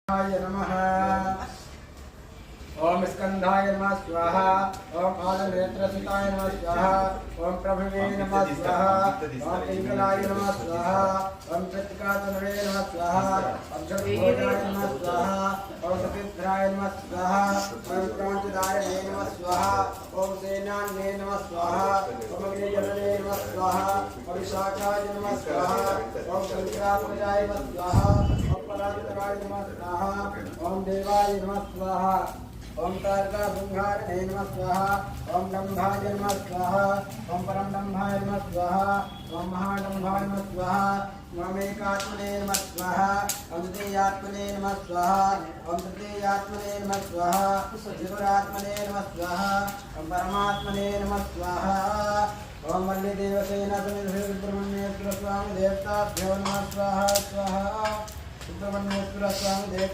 नमः। ओम स्कंधाय नमः स्वाहा। ओम आलनेत्रसुताय नमः स्वाहा। ओम प्रभवे नमः स्वाहा। ओम पिंगलाय नमः स्वाहा। ओम कृत्तिकातनवे नमः स्वाहा। ओम जगभोजाय नमः स्वाहा। ओम सतीन्द्राय नमः स्वाहा। ओम क्रांतिदाय नमः स्वाहा। ओम सेनान्ये नमः स्वाहा। ओम अग्निजनने नमः स्वाहा। ओम विशाखाय नमः स्वाहा। ओम शंकरात्मजाय नमः स्वाहा। ओम परात्पराय नमः स्वाहा। ओम देवाय नमः स्वाहा। ओम तारकासंहारिणे नमः स्वाहा। ओम डंभाय नमः स्वाहा। ओम परम डंभाय नमः स्वाहा। ओम महाडंभाय नमः स्वाहा। ओम एकात्मने नमः स्वाहा। ओम द्वितीयात्मने नमः स्वाहा। ओम तृतीयात्मने नमः स्वाहा। चतुरात्मने नमः स्वाहा। ओम परमात्मने नमः स्वाहा। ओम वल्लीदेवसेना समेत सुब्रह्मण्येश्वर स्वामी देवताभ्यो नमः स्वाहा स्वाहा। सुब्रह्मण्येश्वर स्वामी देव